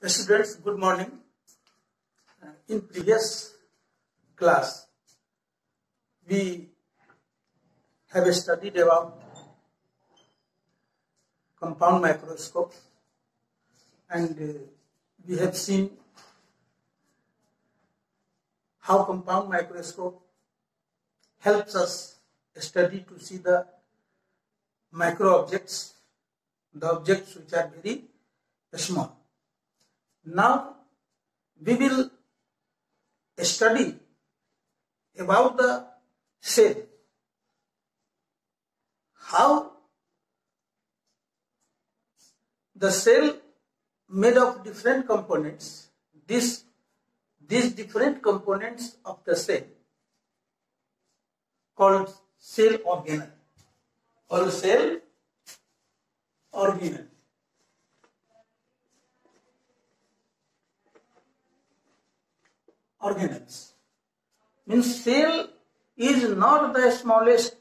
Students, good morning. In previous class, we have studied about compound microscope, and we have seen how compound microscope helps us study to see the micro objects, the objects which are very small. Now we will study about the cell, how the cell made of different components. These different components of the cell called cell organelle or cell organelle. Organelles means cell is not the smallest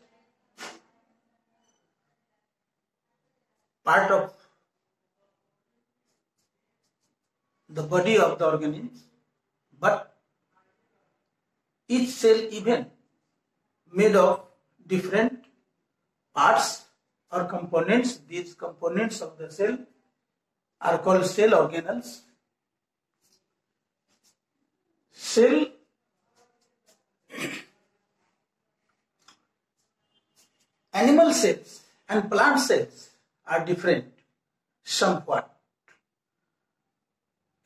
part of the body of the organism, but each cell even made of different parts or components. These components of the cell are called cell organelles. Cell animal cells and plant cells are different somewhat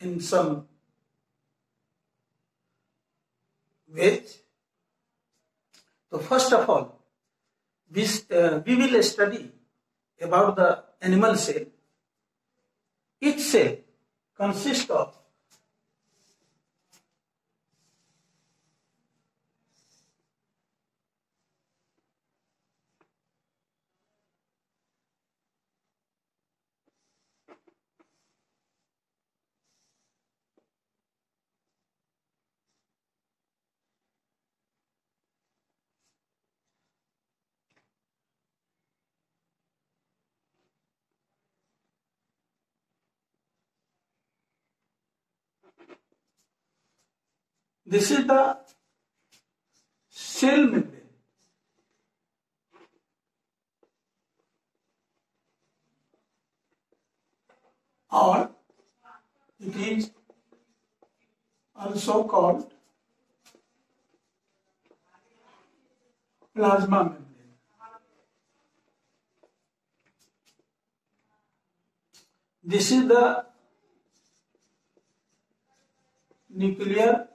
in some ways. So first of all, we will study about the animal cell. Each cell consists of this is the cell membrane. Or it is also called plasma membrane. This is the nuclear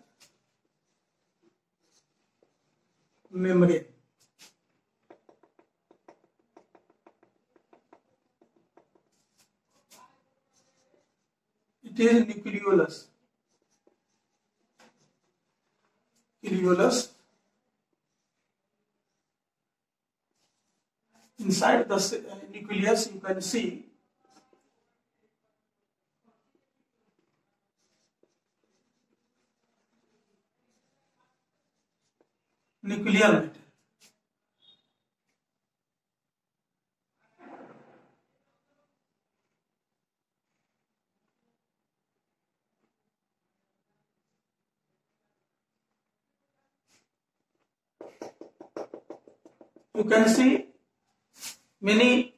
membrane. It is nucleolus. Inside the nucleus you can see nuclear matter. You can see many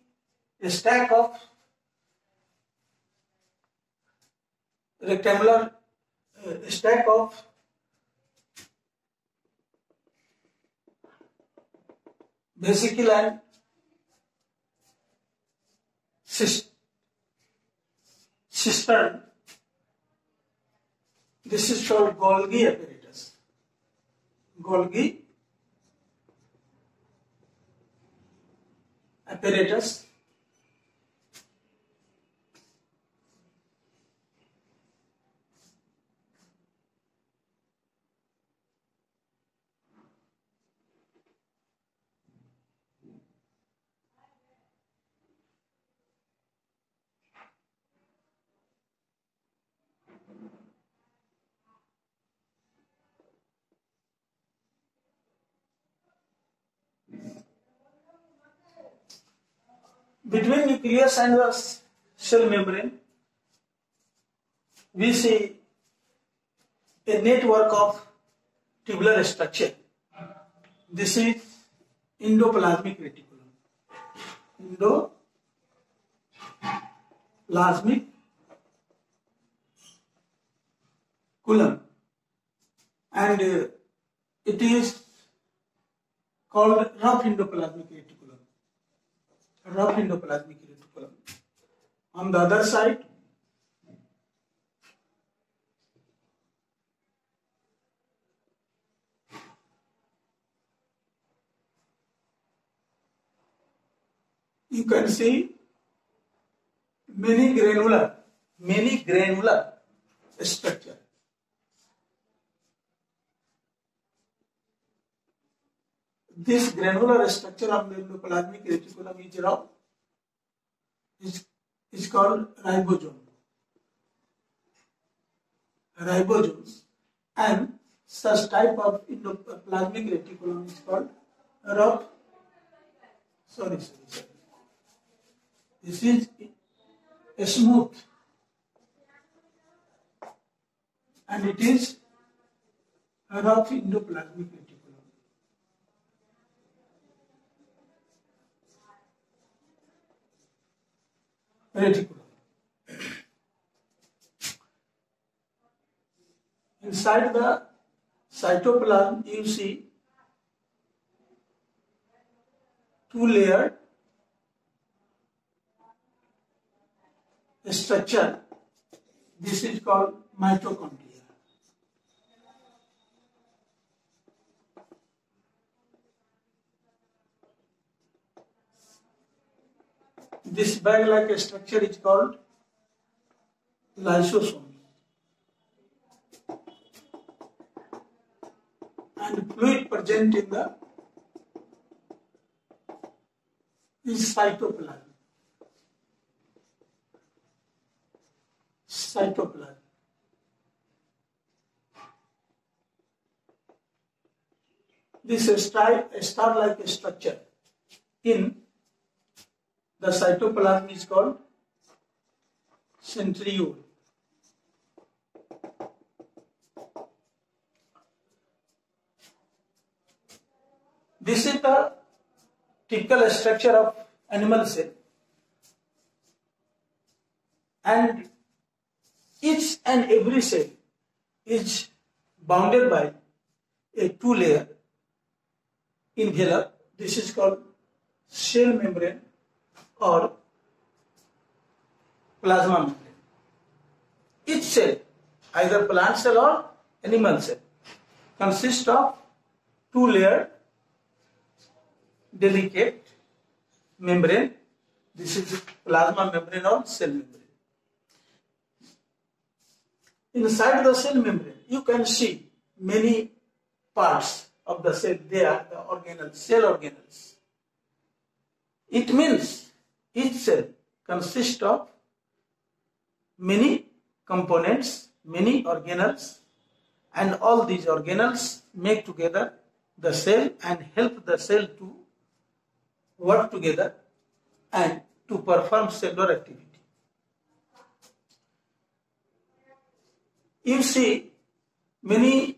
stack of rectangular stack of vesicle and cistern. This is called Golgi apparatus. Golgi apparatus. Between nucleus and the cell membrane, we see a network of tubular structure. This is endoplasmic reticulum. Endoplasmic column, and it is called rough endoplasmic reticulum. Rough endoplasmic reticulum. On the other side, you can see many granular structure. This granular structure of the endoplasmic reticulum is rough, is called ribosome. Ribosomes, and such type of endoplasmic reticulum is called rough. Sorry. This is a smooth, and it is a rough endoplasmic reticulum. Inside the cytoplasm, you see two-layered structure. This is called mitochondria. This bag-like structure is called lysosome. And fluid present in the is cytoplasm. This star-like structure in the cytoplasm is called centriole. This is the typical structure of animal cell, and each and every cell is bounded by a two-layer envelope. This is called cell membrane or plasma membrane. Each cell, either plant cell or animal cell, consists of two-layered delicate membrane. This is plasma membrane or cell membrane. Inside the cell membrane, you can see many parts of the cell. They are the organelles, cell organelles. It means each cell consists of many components, many organelles, and all these organelles make together the cell and help the cell to work together and to perform cellular activity. You see many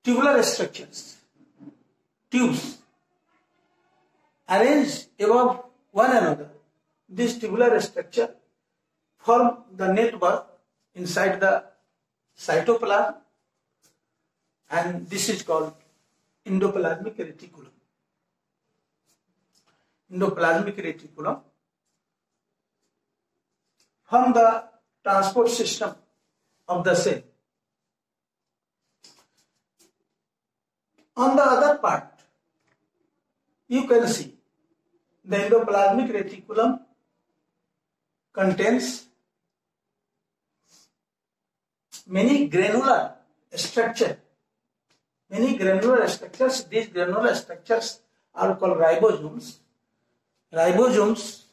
tubular structures, tubes, arranged above one another. This tubular structure form the network inside the cytoplasm, and this is called endoplasmic reticulum. Endoplasmic reticulum form the transport system of the cell. On the other part, you can see the endoplasmic reticulum contains many granular structures. These granular structures are called ribosomes. Ribosomes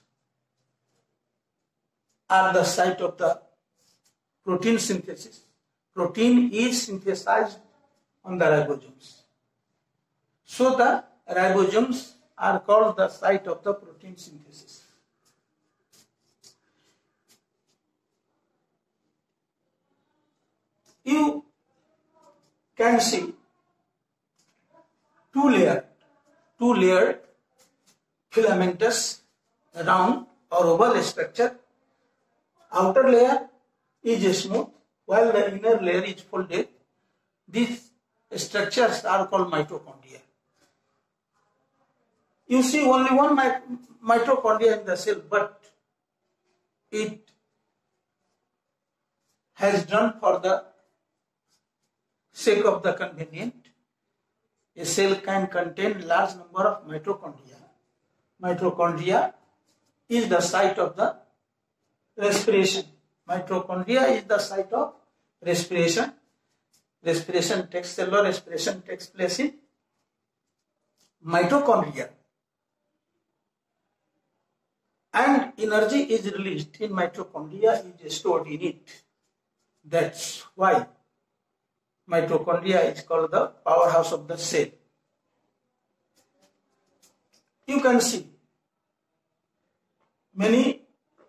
are the site of the protein synthesis. Protein is synthesized on the ribosomes. So the ribosomes are called the site of the protein synthesis. you can see two layered filamentous round or oval structure. Outer layer is smooth while the inner layer is folded. These structures are called mitochondria. You see only one mitochondria in the cell, but it has done for the sake of the convenient. A cell can contain large number of mitochondria. Mitochondria is the site of the respiration. Mitochondria is the site of respiration. Cellular respiration takes place in mitochondria. And energy is released in mitochondria, is stored in it. That's why mitochondria is called the powerhouse of the cell. You can see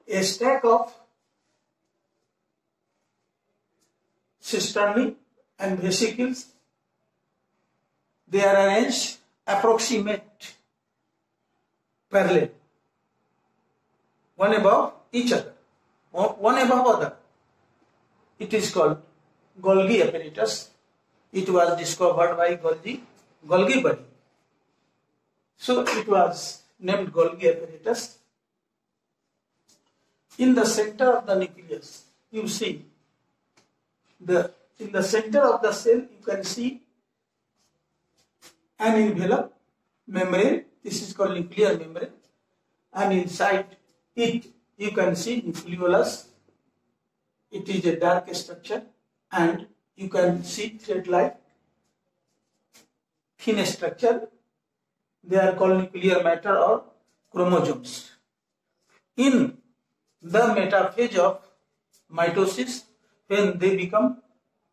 a stack of cisternae and vesicles. They are arranged approximate parallel, one above each other, one above other. It is called Golgi apparatus. It was discovered by Golgi body. So it was named Golgi apparatus. In the center of the nucleus, you see in the center of the cell, you can see an envelope membrane. This is called nuclear membrane. And inside it, you can see nucleolus. It is a dark structure, and you can see thread-like thin structure. They are called nuclear matter or chromosomes. In the metaphase of mitosis, when they become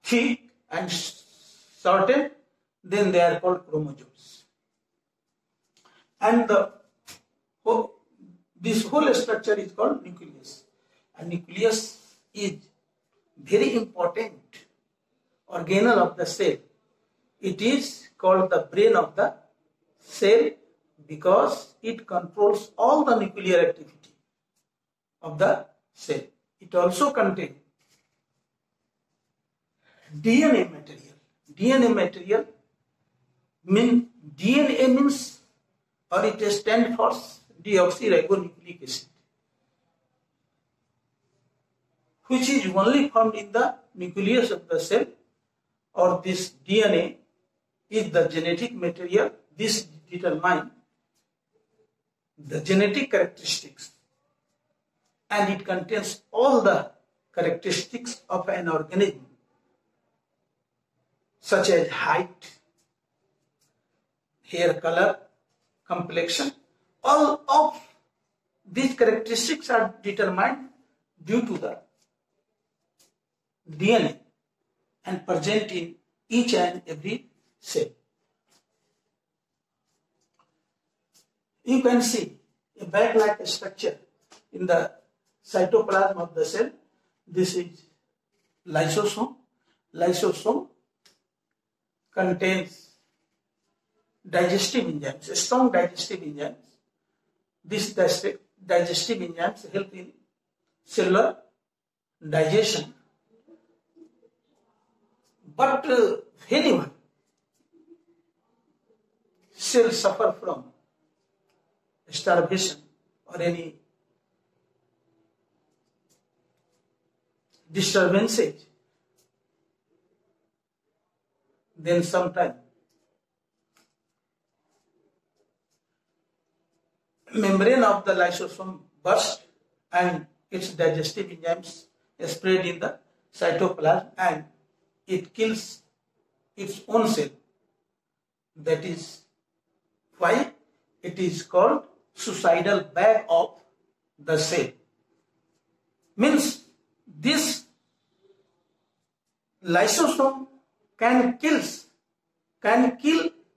thick and shortened, then they are called chromosomes. And this whole structure is called nucleus. And nucleus is very important organelle of the cell. It is called the brain of the cell because it controls all the nuclear activity of the cell. It also contains DNA material. DNA material DNA means, or it stands for deoxyribonucleic acid, which is only found in the nucleus of the cell, or this DNA is the genetic material. This determines the genetic characteristics, and it contains all the characteristics of an organism, such as height, hair color, complexion. All of these characteristics are determined due to the DNA and present in each and every cell. You can see a bag-like structure in the cytoplasm of the cell. This is lysosome. Lysosome contains digestive enzymes, strong digestive enzymes. These digestive enzymes help in cellular digestion. But whenever cells suffer from starvation or any disturbances, then sometimes membrane of the lysosome bursts and its digestive enzymes spread in the cytoplasm and it kills its own cell. That is why it is called suicidal bag of the cell. Means this lysosome can kill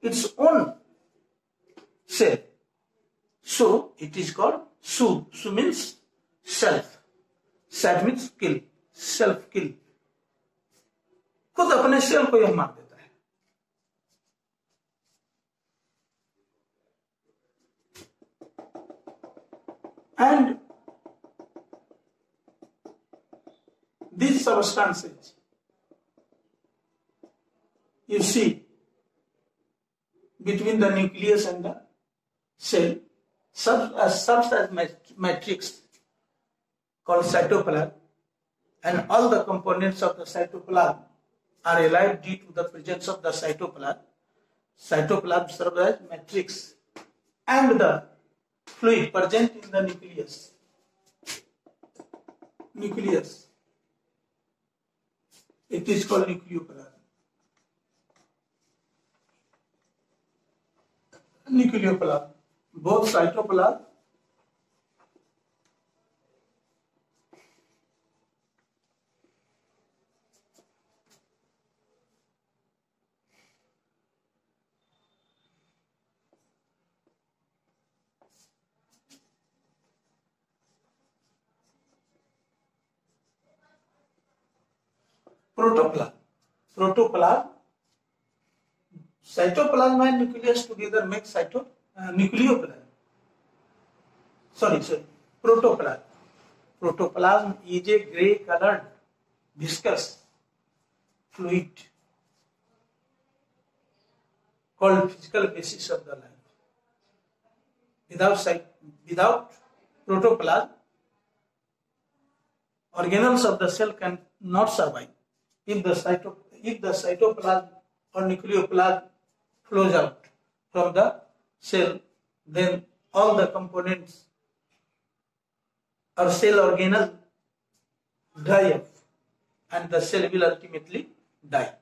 its own cell. So it is called su. Su means self. Sad means kill. Self kill. खुद अपने cell को यह मार देता है। And these substances you see between the nucleus and the cell serves as matrix called cytoplasm, and all the components of the cytoplasm are alive due to the presence of the cytoplasm. Cytoplasm serves as matrix, and the fluid present in the nucleus, it is called nucleoplasm. Nucleoplasm, both cytoplasm protoplasm, cytoplasm and nucleus together make nucleoplasm. Protoplasm. Protoplasm is a grey-colored viscous fluid called physical basis of the life. Without protoplasm, organelles of the cell cannot survive. If the cytoplasm or nucleoplasm flows out from the cell, then all the components or cell organelles dry up, and the cell will ultimately die.